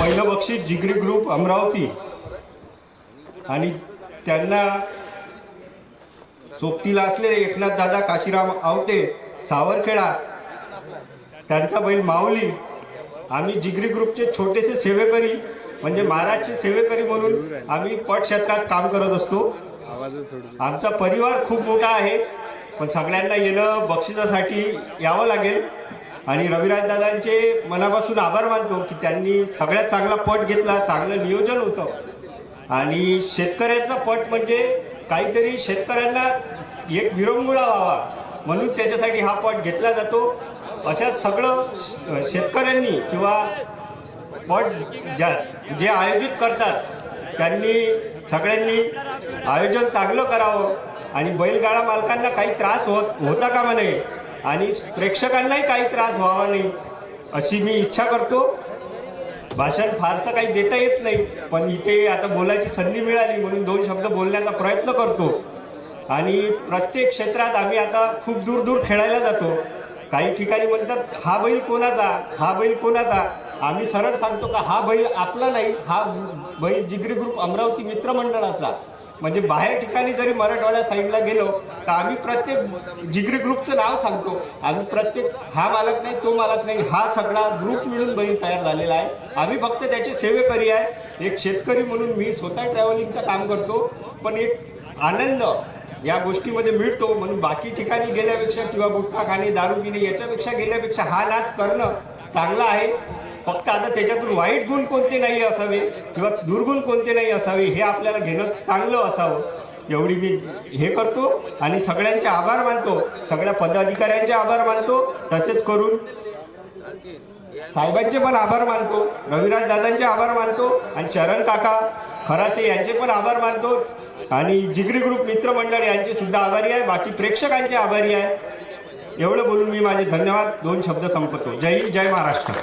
पहिलं बक्षीस जिगरी ग्रुप अमरावती आणि त्यांना सोबतीला असलेले एकनाथ दादा काशीराम आवटे सावरखेडा त्यांचा बैल माऊली। आम्ही जिगरी ग्रुपचे छोटेसे सेवेकरी म्हणजे महाराजचे सेवेकरी म्हणून आम्ही पट क्षेत्रात काम करत असतो। आमचा परिवार खूप मोठा आहे, पण सगळ्यांना येणं बक्षिसासाठी यावं लागेल आणि रविराज दादांचे मनापासून आभार मानतो की त्यांनी सगळ्यात चांगला पट घेतला, चांगलं नियोजन होतं आणि शेतकऱ्यांचा पट म्हणजे काहीतरी शेतकऱ्यांना एक विरंगुळा व्हावा म्हणून त्याच्यासाठी हा पट घेतला जातो। अशाच सगळं शेतकऱ्यांनी किंवा पट जे आयोजित करतात त्यांनी सगळ्यांनी आयोजन चांगलं करावं आणि बैलगाडा मालकांना काही त्रास होता कामा नये आणि प्रेक्षकांनाही काही त्रास व्हावा नाही अशी मी इच्छा करतो। भाषण फारसं काही देता येत नाही, पण इथे आता बोलायची संधी मिळाली म्हणून 2 शब्द बोलण्याचा प्रयत्न करतो। आणि प्रत्येक क्षेत्रात आम्ही आता खूप दूर दूर खेळायला जातो। काही ठिकाणी म्हणतात हा बैल कोणाचा, हा बैल कोणाचा। आम्ही सरळ सांगतो का हा बैल आपला नाही, हा बैल जिगरी ग्रुप अमरावती मित्रमंडळाचा। म्हणजे बाहेर ठिकाणी जरी मराठवाड्या साईडला गेलो तर आम्ही प्रत्येक जिगरी ग्रुपचं नाव सांगतो। आम्ही प्रत्येक हा मालक नाही तो मालक नाही, हा सगळा ग्रुप मिळून बैल तयार झालेला आहे। आम्ही फक्त त्याचे सेवेकरी आहे। एक शेतकरी म्हणून मी स्वतः ट्रॅव्हलिंगचं काम करतो, पण एक आनंद या गोष्टीमध्ये मिळतो म्हणून बाकी ठिकाणी गेल्यापेक्षा किंवा गुटखा खाणे दारू पिणे याच्यापेक्षा गेल्यापेक्षा हा नाद करणं चांगलं आहे। फक्त आता त्याच्यातून वाईट गुण कोणते नाही असावे किंवा दुर्गुण कोणते नाही असावे हे आपल्याला घेणं चांगलं असावं एवढी मी हे करतो आणि सगळ्यांचे आभार मानतो, सगळ्या पदाधिकाऱ्यांचे आभार मानतो, तसेच करून साहेबांचे पण आभार मानतो, रविराज दादांचे आभार मानतो आणि चरण काका खरासे यांचे पण आभार मानतो आणि जिगरी ग्रुप मित्रमंडळ यांचे सुद्धा आभारी आहे। बाकी प्रेक्षकांचे आभारी आहे। एवढं बोलून मी माझे धन्यवाद 2 शब्द संपवतो। जय हिंद, जय महाराष्ट्र।